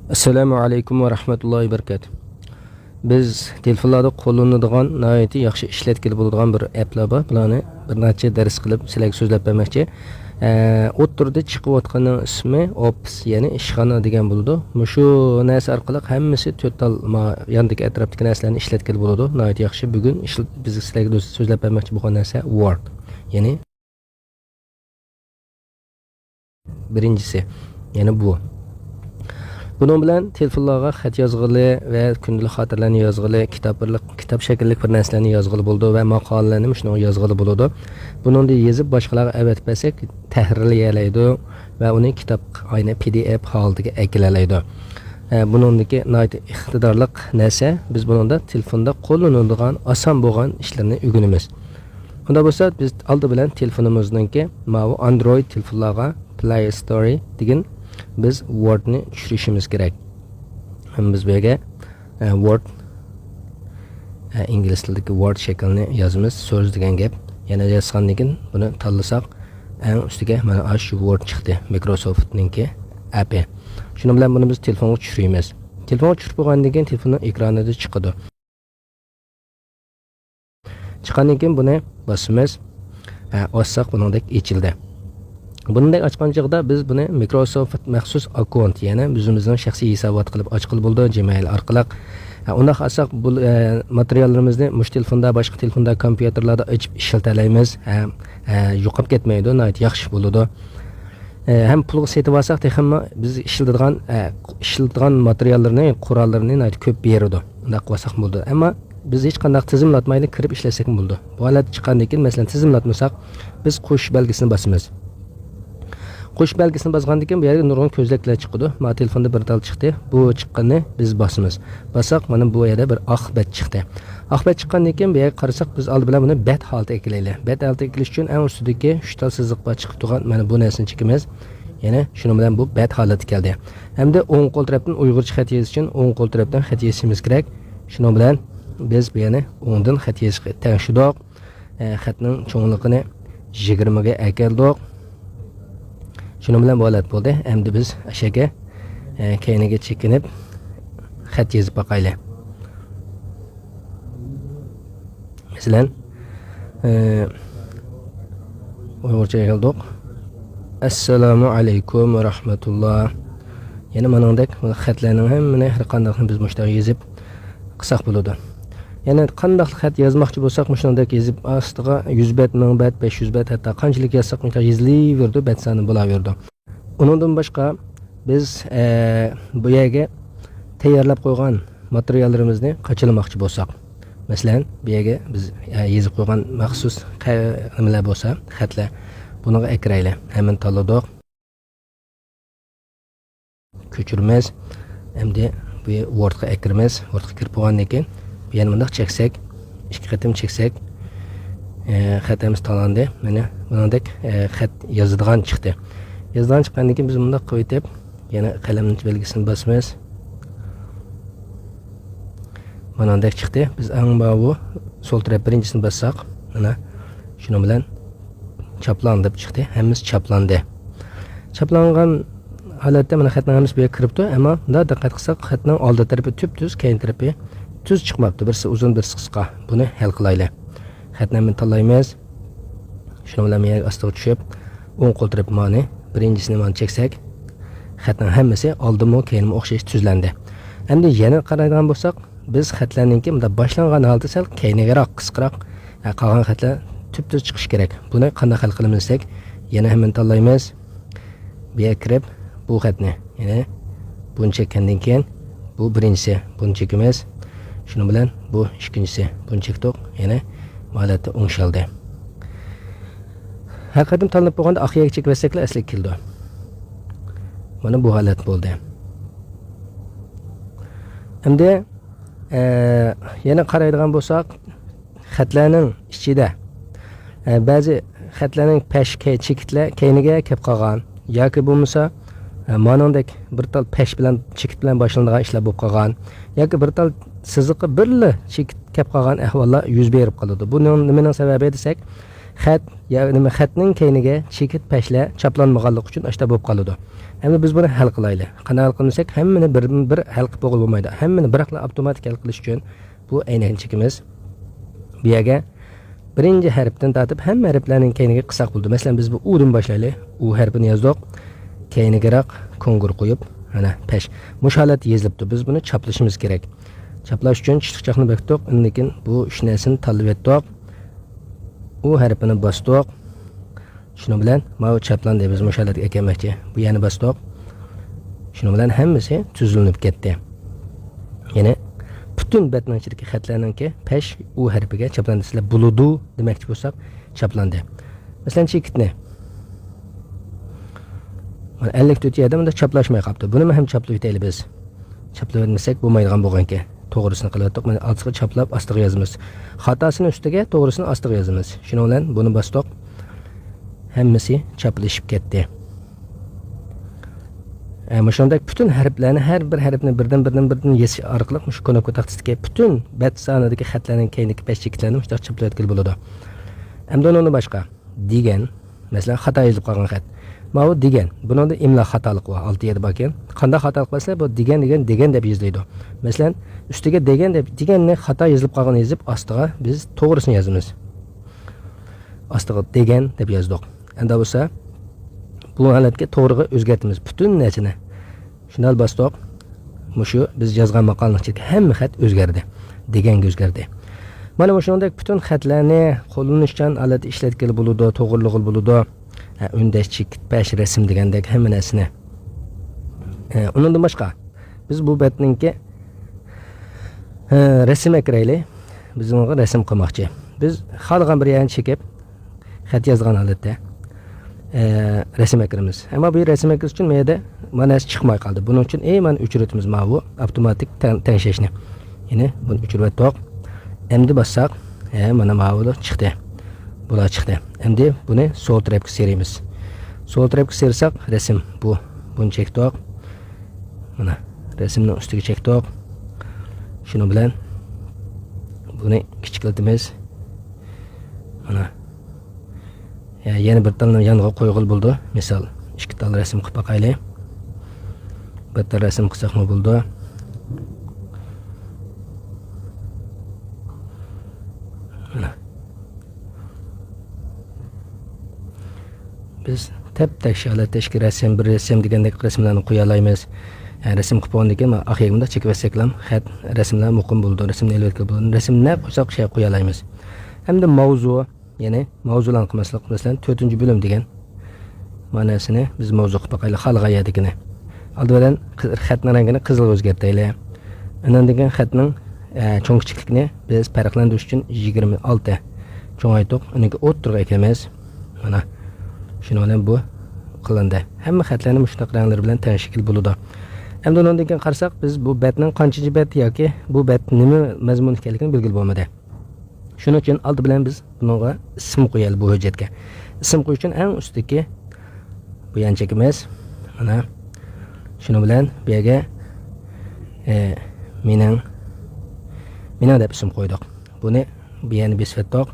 Assalamu alaykum va rahmatullohi va barakatuh. Biz telefonlarda qo'llanadigan nihoyatda yaxshi ishlatkili bo'ladigan bir applar bor. Bularni bir necha dars qilib sizlarga so'zlab bermoqchi. O'ttirda chiqayotganning ismi Office, ya'ni ishxona degan bo'ladi. Shu narsa orqali hammasi to'tal yandagi atrofdagi narsalarni ishlatkili bo'ladi. Nihoyat yaxshi. Bugun biz sizlarga so'zlab bermoqchi bo'lgan narsa Word, ya'ni birinchisi, ya'ni bu. Bunun bilan telefonlarga xat yozg'ili va kundalik xotirlarni yozg'ili, kitob shaklli bir narsalarni yozg'ili bo'ldi va maqolalarni shuni yozg'ili bo'ladi. Buni yozib boshqalarga avat bersak, tahrirlaydi va uni kitob ayni PDF holatiga eklalaydi. Buningdagi iqtidorli narsa, biz buningda telefonda qo'llanadigan oson bo'lgan ishlarni o'rganamiz. Unda bo'lsa, biz oldi bilan telefonimizningki Android telefonlarga Play Store degan biz Word'ni tushirishimiz kerak. Biz bu yerga Word ingliz tilidagi Word shaklini yozamiz. So'z degan gap. Yana yozgandan keyin buni tanlasak, eng ustiga mana shu Word chiqdi. Microsoft'ningki app. Shuning bilan buni biz telefonga tushiramiz. Telefonga tushirib bo'lgandan keyin telefonning ekranida chiqadi. Chiqqandan keyin buni bosamiz. Ossak buningdek ochildi. Bunday açqan chog'da biz buni Microsoft maxsus akkaunt, ya'ni bizimizning shaxsiy hisobot qilib ochqil bo'ldi Gmail orqali. Unda qilsak bu materiallarimizni mush telefonda, boshqa telefonda, kompyuterlarda ochib ishlatalaymiz. Yo'qolib ketmaydi, nihoyat yaxshi bo'ladi. Ham pulga setib olsak, texmi biz ishlatadigan materiallarni, qurollarni nihoyat ko'p beradi. Unda qilsak bo'ldi. Ammo biz hech qanday tizimlatmaylik kirib ishlasak bo'ldi. Bu holat chiqqandan keyin, masalan, tizimlatmasak, biz qo'sh belgisini bosamiz. Qo'sh belgisini bosgandan keyin bu yerga nurg'un ko'zlaklar chiqadi. Mana telefonda bir tal chiqdi. Bu chiqqanni biz bosamiz. Bosaq, mana bu yerda bir oq bet chiqdi. Oq bet chiqqandan keyin bu yerga qarasak, biz oldi bilan buni bet holatiga eklaylik. Bet holatiga eklash uchun eng ustidagi 3 tal chiziqlar chiqib turgan mana bu narsani chekamiz. Ya'ni shuning bilan bu bet holati keldi. Hamda o'ng qo'l tarafdan Uyg'urcha xat yozish uchun o'ng qo'l tarafdan xat yozishimiz kerak. Shuning bilan biz bu yerni o'ngdan xat yozishga tashdiq. Xatning cho'ngligini 20 ga akeldik. Şunu bilan bo'lat bo'ldi. Endi biz ashaga keyiniga chekinib xat yozib boqaylik. Masalan, Uyg'urcha yozdik. Assalomu alaykum va rahmatulloh. Yana meningdek xatlarning hammani har qanday biz mushtaga yozib qilsak bo'ladi. Yana qanday xat yozmoqchi bo'lsak, shuningdek yozib ostiga 100 bet, 1000 bet, 500 bet, hatto qanchalik yozsak shuncha yozilaverdi, bet soni bo'laverdi. Undan boshqa biz bu yerga tayyorlab qo'ygan materiallarimizni qachilmoqchi bo'lsak, masalan, bu yerga biz yozib qo'ygan maxsus nimalar bo'lsa, xatlar, buniga ekraylik. Hemen tanladik. Ko'chiramiz. Endi bu Wordga ekramiz. Wordga kirib bo'lgandan keyin bu yerni bunday cheksak, ikki qatim cheksak, xatimiz tanlandi. Mana buningdek xat yozadigan chiqdi. Yazdan chiqqandan keyin biz bunday qo'yib, yana qalamning belgisini bosamiz. Buningdek chiqdi. Biz eng bu sol taraf birinchisini bossak, mana shuning bilan chaplan deb chiqdi. Hammasi chaplandi. Chaplangan holatda mana xatning hammasi bu yerga kiribdi, ammo bunda diqqat qilsak, xatning oldi tarafi tub-tuz, keyin tarafi tuz chiqmabdi. Birisi uzun, birisi qisqa. Buni hal qilaylik. Xatni men tanlaymiz. Shuning bilan men ostiga tushib, o'ng qo'l taraf mani birinchisini mana cheksak, xatning hammasi oldinmi, keyinmi o'xshash tuzlandi. Endi yana qaraydigan bo'lsak, biz xatlarningki bunda boshlangan holda sal keyinroq, qisqaroq qolgan xatlar tub-tuz chiqish kerak. Buni qanday hal qilamiz desak, yana ham tanlaymiz. Bu yerga kirib, bu xatni, ya'ni buni chekkandan keyin bu birinchisi, buni chekamiz. Shuning bilan bu ikkinchisi, buni chekdik, yana holatda o'ngshaldi. Haqiqatan tanlab bo'lganda oxiriga chekib versaklar asli keldi. Mana bu holat bo'ldi. Endi yana qaraydigan bo'lsak, xatlarning ichida ba'zi xatlarning pashka chekitlar keyiniga kelib qolgan yoki bo'lmasa manondek bir tal pesh bilan chekit bilan boshlanadigan ishlar bo'lib qolgan yoki bir tal siziqi birli chekit kelib qolgan ahvollar yuz berib qoladi. Bu nimaning sababi desak, xat ya nima xatning keyniga chekit pashla chaplanmaganlik uchun ashta bo'lib qoladi. Endi biz buni hal qilaylik. Qanday hal qilsak, hammani bir hal qilib bo'lmaydi. Hammani biroqla avtomatik hal qilish uchun bu aynakchikimiz bu yerga birinchi harfdan tortib hamma harflarning keyniga qisaq bo'ldi. Masalan, biz bu udan boshlaylik. U harfini yozdik. Keynigaroq kongur qo'yib, mana pash. Musholat yezilibdi. Biz buni chaplashimiz kerak. Chaplash uchun chiqchoqni bekitdik. Undan bu uch narsani tanlab etdik. U harfini bosdik. Shuni bilan mana chaplan deymiz musholatga ekanmakchi. Bu yana bosdik. Shuni bilan hammasi tuzilib ketdi. Ya'ni bütün betning ichidagi xatlarninki pash u harfiga chaplan desizlar buludu demoqchi bo'lsak, chaplandi. Masalan, chekitni mana 54 yerda bunda chaplashmay qolibdi. Buni ham chaplab o'taylik biz. Chaplab o'tmasak bo'lmaydigan bo'lganki, to'g'risini qilyaptik. Mana ostiga chaplab, ostiga yozamiz. Xatosini ustiga, to'g'risini ostiga yozamiz. Shuning bilan buni bosdik. Hammasi chaplashib ketdi. Ama shunday bütün harflarni har bir harfni birdan yesish orqali shu konopka taxtisidagi bütün bet sonidagi xatlarning keyingi peshchiklarni mushtoq chaplayotgan bo'ladi. Endi uni boshqa degan, masalan, xato yozib qolgan xat. Mana bu degan, bunda imlo xatolik bor, 6 yerda bor ekan. Qanday xatolik bo'lsa, bu degan deb yoziladi. Masalan, ustiga deganni xato yozilib qolganini yozib, ostiga biz to'g'risini yozamiz. Ostiga degan deb yozdik. Endi bo'lsa bu holatga to'g'riga o'zgartimiz bütün narsani. Shunday bosdik. Mushu biz yozgan maqolning ichidagi hamma xat o'zgardi. Deganga o'zgardi. Mana shunday bütün xatlarni qo'llanishchan holatda ishlatgan bo'ladi, to'g'riligi bo'ladi. Undash, chekit, pash, rasm degandek hamma narsani. Undan boshqa biz bu betninki rasm akraylik. Biz unga rasm qilmoqchi. Biz xohlagan bir yerini chekib xat yozgan holatda resim ekrimiz. Ama bu resim ekriz için meyde manası çıkmay kaldı. Bunun için man uçurutimiz bu otomatik tenşeşni. Yine bunu uçuruttuk. Endi bassak mana mavulu çıktı. Bula çıktı. Endi bunu sol tarafga serimiz. Sol tarafga sersak resim bu. Bunu çektik. Mana resimni ustiga çektik. Şunu bilan bunu kichiklatamiz. Mana yana bir talni yonga qo'yg'il bo'ldi. Misol, ikki tal rasm qilib boqaylik. Bitta rasm qilsaqmi bo'ldi. Biz tep-tek holatdagi rasm, bir rasm degandek rasmlarni qo'ya olamiz. Rasm qilib olgandan keyin oxirida chekib olsaklam, xat rasmlar muqim bo'ldi. Rasmni elbetga bo'ldi. Rasmni qo'ysak shay qo'ya olamiz. Hamda mavzu, ya'ni mavzularni qilmaslik, masalan 4-bo'lim degan ma'nosini biz mavzu qilib boqaylik, xalqayadikini. Aldidan xatning rangini qizil o'zgartaylik. Undan keyin xatning cho'ng kichikligini biz farqlantirish uchun 26 cho'ngaytib, uniki o'ttirga ekamiz. Mana shuni bilan bu qilindi. Hamma xatlarni mushtaq ranglar bilan tashkil bo'ladi. Endi undan keyin qarasak, biz bu betning qanchinchi bet yoki bu bet nima mazmun ekanligini belgilab bo'lmadi. Shuning uchun oldi bilan biz bunga ism qo'yaylik bu hujjatga. Ism qo'yish uchun eng ustdagi bu yanchigimiz mana shuni bilan bu yerga mening deb ism qo'ydik. Buni bu yerni besfatdik.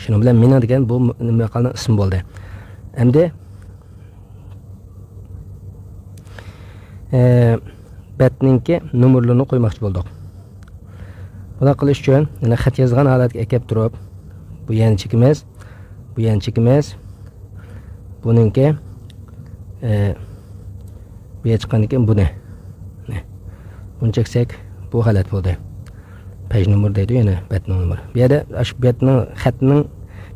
Shuni bilan mening degan bu nima qilgan ism bo'ldi. Endi betninki nomerlarini qo'ymoqchi bo'ldik. Buni qilish uchun yana xat yozgan holatga ekib turib, bu yanchigimiz, buningki bu yerga chiqqandan keyin buni cheksak bu holat bo'ldi. Page nomer deydi, yana bet nomer. Bu yerda shu betning xatning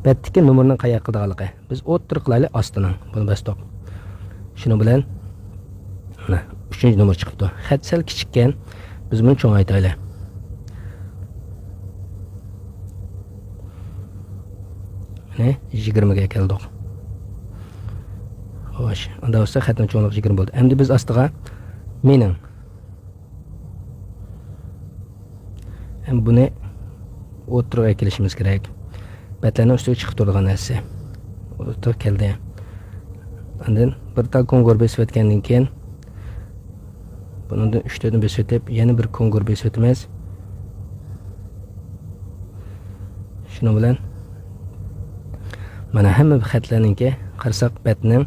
betdagi nomerni qayoqqa qildiganligi. Biz o'ttir qilaylik ostidan. Buni bosdik. Shuni bilan mana 3-nomer chiqibdi. Xat sal kichikkan. Biz buni cho'ngaytaylik. Ne? 20 ga keldik. Xo'sh, unda bo'lsa xatning cho'nligi 20 bo'ldi. Endi biz ostiga mening buni o'tirib kelishimiz kerak. Betlarni ustiga chiqib turgan narsa. O'tirib keldi. Undan bir tal kongur besib o'tgandan keyin bundan 3 tadan besib o'tib, yana bir kongur besib o'tamiz. Şunu bilen mana hamma xatlarninki qarasak batning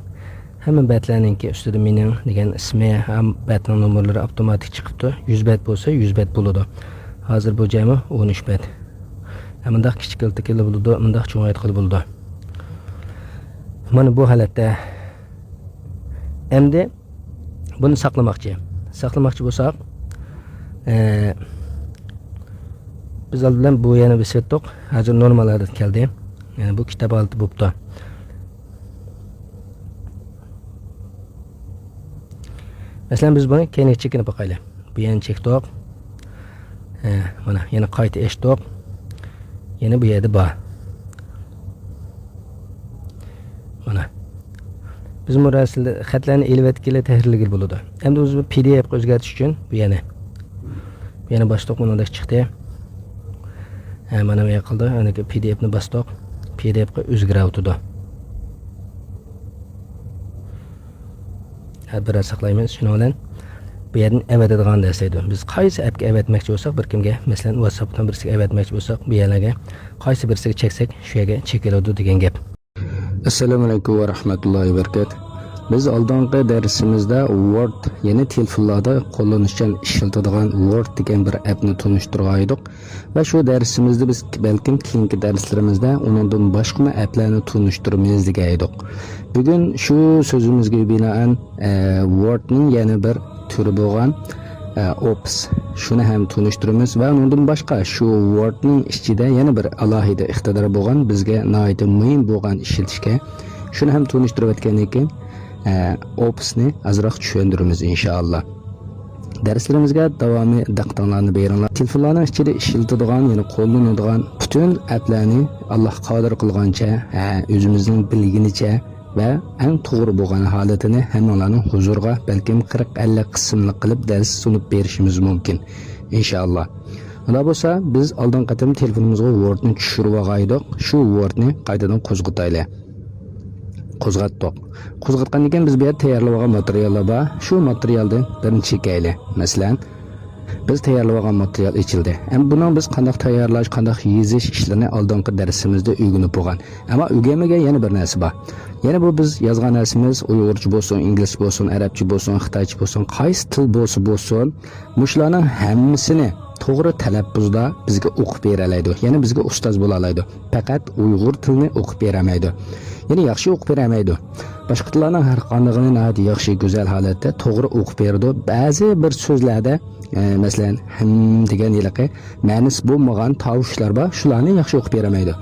hamma batlarninki ustida mening degan ismi ham batning nomerlari avtomatik chiqibdi. 100 bat bo'lsa 100 bat bo'ladi. Hozir bu jami 13 bat. Hamda kichikiltirib bo'ladi, bunda cho'ngaytirib bo'ladi. Mana bu holatda endi buni saqlamoqchi bo'lsak, biz oldin bu yana besvetdik. Hozir normalarga keldi. Yani bu kitap altı bupta. Mesela biz bunu kendi çekine bakayla. Bu yeni çektik. Mana yine kayıt eştik. Yine bu yerde bağ. Mana. Biz bu rasilde xatlarni elvetkili tahrirligil buludu. Hem de biz bu PDF o'zgartirish uchun bu yana bastık bunu da çıktı. Mana bu qildi. Ana PDFni bastık. PDF'ga o'zgartirdi. Biraz saqlaymiz. Shuni bilan bu yerdan avatadigan desaydi. Biz qaysi appga avatmoqchi bo'lsak, bir kimga, masalan, WhatsAppdan birisiga avatmoqchi bo'lsak, bu yerlarga qaysi birisiga cheksak, shu yerga chekiladi degan gap. Assalomu alaykum va rahmatullohi va barakatuh. Biz oldingi darsimizda Word, yeni telefonlarda qo'llanishchan ishlatadigan Word degan bir appni tunishtirgan edik va shu darsimizda biz balkim keyingi darslarimizda uningdan boshqa applarni tunishtiramiz degan edik. Bugun shu so'zimizga binoan Wordning yana bir turi bo'lgan Office shuni ham tunishtiramiz va undan boshqa shu Wordning ichida yana bir alohida iqtidor bo'lgan bizga nihoyat muhim bo'lgan ishlatishga shuni ham tunishtirib o'tgandan keyin Office'ni azroq tushuntiramiz inshaalloh. Darslarimizga davomiy diqqatinglarni beringlar. Telefonlarning ichida ishlatadigan, ya'ni qo'llanadigan butun applarni Alloh qodir qilgancha, o'zimizning bilginicha va eng to'g'ri bo'lgan holatini hammalarning huzuriga balkim 40-50 qismli qilib dars sunib berishimiz mumkin inshaalloh. Unda bo'lsa biz oldin qatim telefonimizga Wordni tushirib olgaydik. Shu Wordni qaytadan qo'zg'ataylik. Qo'zg'atdik. Qo'zg'atgandan keyin biz bu yerda tayyorlab olgan materiallar bor. Shu materialdan birini chekaylik. Masalan, biz tayyorlab olgan material ichildi. Ham buni biz qanday tayyorlash, qanday yozish ishlarini oldingi darsimizda o'rganib bo'lgan. Ammo o'rganmagan yana bir narsa bor. Yana bu biz yozgan narsamiz Uyg'urcha bo'lsin, inglizcha bo'lsin, arabcha bo'lsin, xitoycha bo'lsin, qaysi til bo'lsin, mushlarning hammasini to'g'ri talaffuzda bizga o'qib bera oladi. Ya'ni bizga ustoz bo'la oladi. Faqat Uyg'ur tilini o'qib bera olmaydi. Ya'ni yaxshi o'qib bera olmaydi. Boshqa tillarning har qandig'ini nihoyat yaxshi, go'zal holatda to'g'ri o'qib beradi. Ba'zi bir so'zlarda, masalan, degan yiliqi ma'nosi bo'lmagan tovushlar bor, shularni yaxshi o'qib bera olmaydi.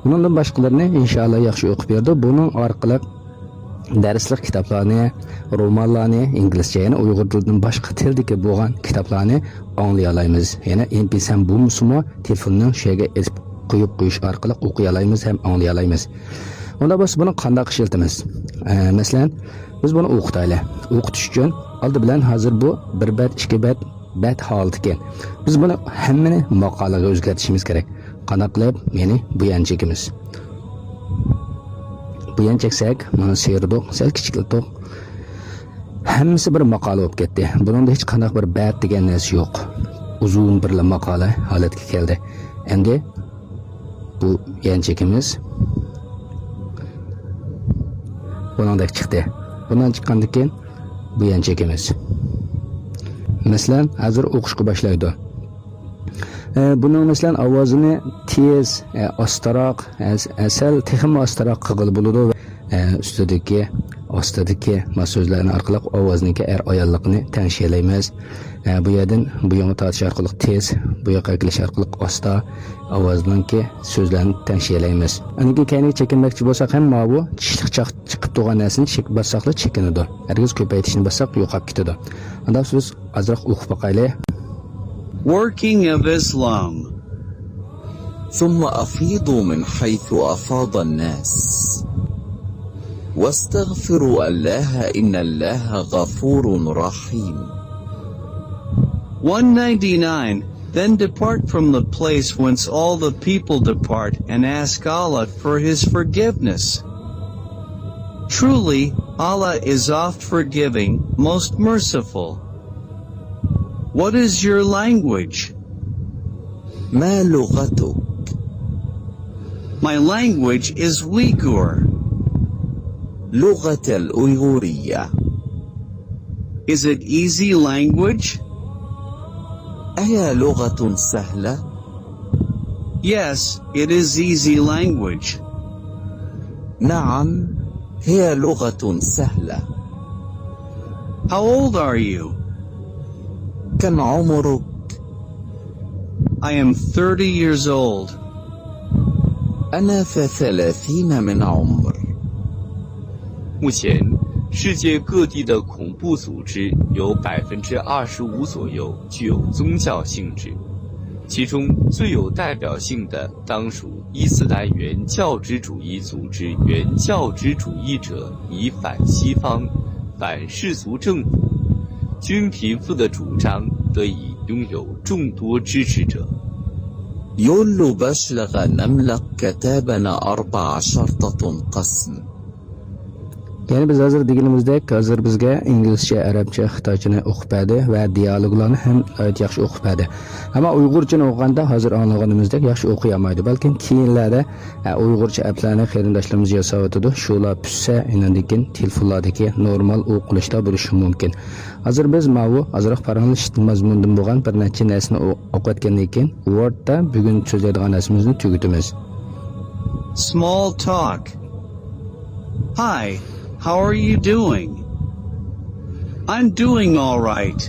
Undan boshqalarini inshaalloh yaxshi o'qib berdi. Buning orqali darslik kitoblarni, romanlarni, inglizcha, yana Uyg'ur tilidan boshqa tildagi bo'lgan kitoblarni anglay olamiz. Yana MP3 bo'lmasa, telefonning shega qo'yib qo'yish orqali o'qiy olamiz ham anglay olamiz. Unda biz buni qanday ishlatamiz? Masalan, biz buni o'qitaylik. O'qitish uchun oldi bilan hozir bu 1 bat, 2 bat holati ekan. Biz buni hammani maqolaga o'zgartirishimiz kerak. Qanday qilib? Ya'ni bu yanchigimiz. Bu yan çeksek, mana seyirdik, sel kichikildik. Hammasi bir maqola bo'lib ketdi. Buningda hech qanday bir bat degan narsa yo'q. Uzun bir maqola holatga keldi. Endi bu yan chekimiz buningdek chiqdi. Bundan chiqqandan keyin bu yan chekimiz. Masalan, hozir o'qishga boshlaydi. Bunun masalan ovozini tez, ostaroq, asal texim ostaroq qilib bo'ladi va ostidagi so'zlarni orqali ovozniki ayollikni tanishlaymiz. Bu yerdan bu yoqqa tortish orqali tez, bu yoqqa kelish orqali osta ovozniki so'zlarni tanishlaymiz. Aniki kayni chekinmoqchi bo'lsak ham bu tishliq chiqib turgan narsani chekib bossaqla chekinadi. Hargiz ko'paytirishni bossak yo'qolib ketadi. Unda siz azroq o'qib boqaylik. Working of Islam. ثم أفيضوا من حيث أفاض الناس واستغفروا الله إن الله غفور رحيم. 199. Then depart from the place whence all the people depart and ask Allah for His forgiveness. Truly, Allah is oft forgiving, most merciful. What is your language? ما لغتك؟ My language is Uyghur. لغة الأيغورية. Is it easy language? أهي لغة سهلة؟ Yes, it is easy language. نعم، هي لغة سهلة. How old are you? كم عمرك؟ I am 30 years old. أنا في 30 من عمر. 目前，世界各地的恐怖组织有25%左右具有宗教性质，其中最有代表性的当属伊斯兰原教旨主义组织原教旨主义者以反西方、反世俗政府、均贫富的主张得以拥有众多支持者。 يولو باشلغ نملك كتابنا 14 قسم. Yani biz hozir deganimizdek, hozir bizga inglizcha, arabcha, xitoychani o'qib berdi va dialoglarni ham yaxshi o'qib berdi. Ammo uyg'urchani o'qiganda hozir anlaganimizdek yaxshi o'qiy olmaydi. Balkim keyinlarda uyg'urcha applarni qarindoshlarimiz yasab o'tadi. Shular pussa, inandikin telefonlardagi normal o'qilishlar bo'lishi mumkin. Hozir biz mavu azroq paranglish mazmundan bo'lgan bir necha narsani o'qiyotgandan keyin Wordda bugun so'zlaydigan narsamizni tugatamiz. Small talk. Hi, how are you doing? I'm doing all right.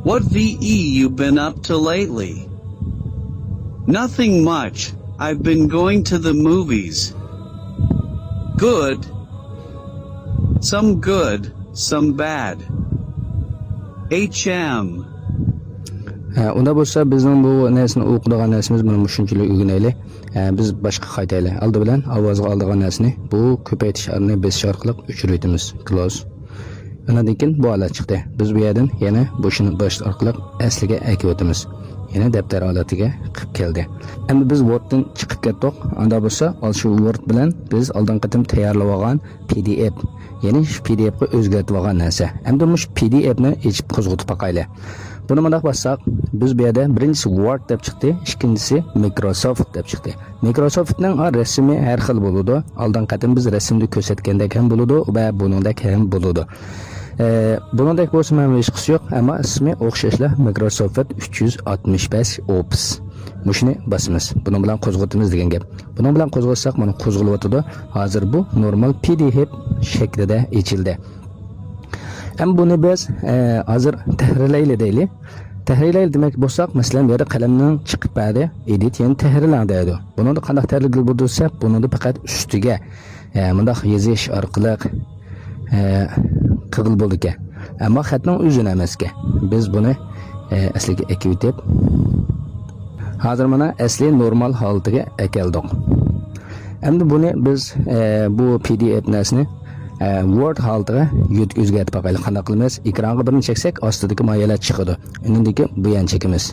What VE you been up to lately? Nothing much. I've been going to the movies. Good. Some good, some bad. HM. Unda bo'lsa bizning bu narsani o'qidigan narsamiz buni shunchalik o'rganaylik. Biz boshqa qaytaylik. Oldi bilan ovozga oldigan narsani bu ko'paytirish arni besish orqali o'chiraymiz. Close. Undan keyin bu holat chiqdi. Biz bu yerdan yana bo'shini bosh orqali asliga akib o'tamiz. Yana daftar holatiga qilib keldi. Endi biz Worddan chiqib ketdik. Unda bo'lsa, shu Word bilan biz oldin qatim tayyorlab olgan PDF, ya'ni shu PDF ga o'zgartib olgan narsa. Endi bu PDF ni ichib qo'zg'atib boqaylik. Buni mundaq bassak, biz bu yerda birinchisi Word deb chiqdi, ikkinchisi Microsoft deb chiqdi. Microsoftning rasmi har xil bo'ladi. Oldin qatim biz rasmni ko'rsatgandek ham bo'ladi va buningdek ham bo'ladi. Buningdek bo'lsa ham hech qisi yo'q, ammo ismi o'xshashlar Microsoft 365 Office. Mushni basimiz. Buni bilan qo'zg'atamiz degan gap. Buni bilan qo'zg'atsak, mana qo'zg'alib o'tadi. Hozir bu normal PDF shaklida ochildi. Hem bunu biz hazır tahrirlayli deylik. Tahrirlayli demek bo'lsak, masalan bu yerda qalamdan chiqib berdi, edit yani tahrirlan deydi. Buni da qanday tahrirlab bo'lsa, buni da faqat ustiga bundoq yozish orqali qilib bo'ldi ekan. Ammo xatning o'zini emasga. Biz buni asliga ekib hozir mana asli normal holatiga keldik. Endi buni biz bu PDF narsani Word holatiga o'zgartib qo'yaylik. Qanday qilamiz? Ekranga birini cheksak, ostidagi moyalar chiqadi. Undan keyin bu yan chekamiz.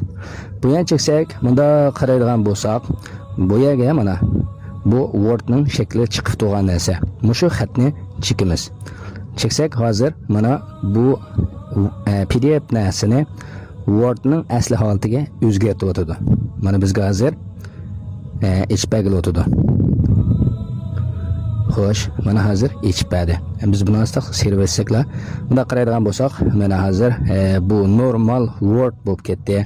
Bu yan cheksak, bunda qaraydigan bo'lsak, bu yerga mana bu Wordning shakli chiqib turgan narsa. Mushu xatni chekamiz. Cheksak hozir mana bu PDF narsani Wordning asli holatiga o'zgartib o'tadi. Mana bizga hozir ichbagil o'tadi. Xo'sh, mana hozir ichib berdi. Biz buni asliq servisaklar. Bunda qaraydigan bo'lsak, mana hozir bu normal Word bo'lib ketdi.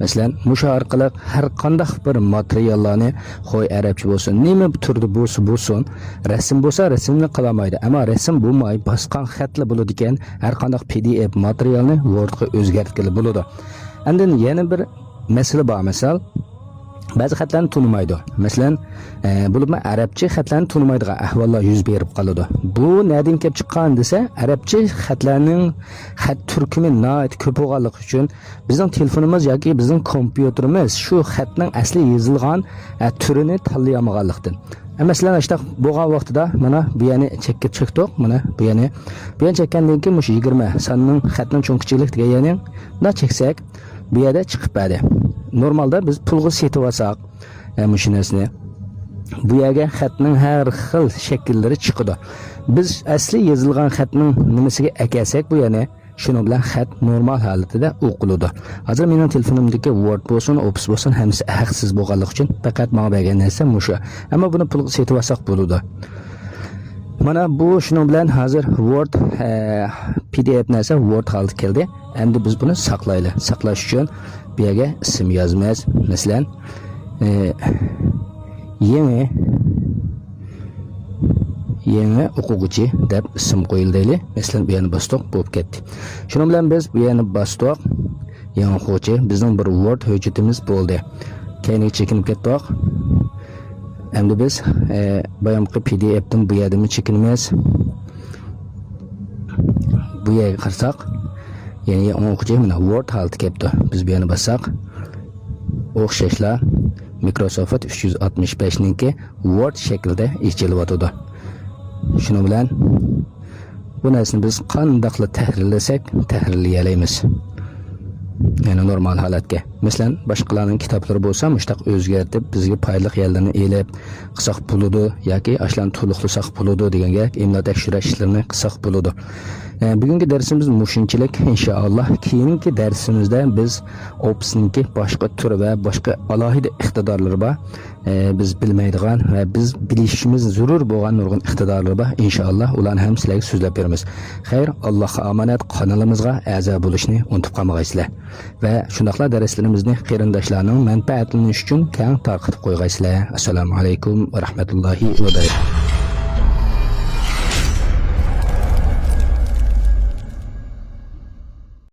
Masalan, mushu orqali har qanday bir materiallarni, qo'y arabcha bo'lsin, nima turdi bo'lsin, rasm bo'lsa, rasmni qilolmaydi. Ammo rasm bo'lmay, boshqa xatlar bo'ladi ekan, har qanday PDF materialni Wordga o'zgartirib bo'ladi. Endi yana bir masala bor, misol ba'zi xatlarni tunimaydi. Masalan, bo'libmi arabcha xatlarni tunimaydigan ahvollar yuz berib qoladi. Bu nereden kelib chiqqan desa, arabcha xatlarning xat turkumi nihoyat ko'p bo'lganligi uchun bizning telefonimiz yoki bizning kompyuterimiz shu xatning asli yozilgan turini tanlay olmaganlikdan. Masalan, işte bo'lgan vaqtida mana bu yana chekkib chiqdik, mana bu yana chekkandan keyin mush 20 sonning xatning cho'nqichilik degan yana na cheksak bu yerda chiqib berdi. Normalda biz pulga setib olsak, mush narsani bu yerga xatning har xil shakllari chiqadi. Biz asli yozilgan xatning nimasiga akasak bu yana Şunu bilan xat normal holatida o'qiladi. Hozir mening telefonimdagi Word bo'lsin, Office bo'lsin, hammasi haqsiz bo'lganligi uchun faqat menga bergan narsa mushu. Ammo buni pulga setib olsak bo'ladi. Mana bu şunun bilan hozir Word PDF narsa Word holati keldi. Endi biz buni saqlaylik. Saqlash uchun bu yerga ism yozamiz. Masalan, yangi o'quvchi deb ism qo'yildi. Masalan, bu yerni bosdik, bo'lib ketdi. Shuning bilan biz bu yerni bosdik. Yangi o'quvchi bizning bir Word hujjatimiz bo'ldi. Keyin chekinib ketdik. Endi biz bayamqi PDF'dan bu yerdan chekinamiz. Bu yerga qarasak, ya'ni o'quvchi mana Word holati kelibdi. Biz bu yerni bossak, o'xshashlar Microsoft 365 ninki Word shaklida ichilyotdi. Shuni bilan bu narsani biz qandoqli tahrirlasak, tahrirlayamiz. Yani normal holatga. Masalan, boshqalarning kitoblari bo'lsa, mushtaq o'zgartib, bizga foydali yerlarni elib, qilsak bo'ladi yoki ashlarni to'liqlasak bo'ladi deganga imlo tekshirish ishlarini qilsak bo'ladi. Bugungi darsimiz mushunchalik inshaalloh. Keyingi darsimizda biz Office'ninki boshqa turi va boshqa alohida iqtidorlari bor. Biz bilmaydigan va biz bilishimiz zarur bo'lgan nurg'un iqtidorlar bor. Inshaalloh ularni ham sizlarga so'zlab beramiz. Xayr, Allohga omonat, kanalimizga a'zo bo'lishni unutib qolmaysizlar. Va shundaqla darslarimizni qarindoshlarning manfaatlanishi uchun keng tarqatib qo'ygaysizlar. Assalomu alaykum va rahmatullohi va barakatuh.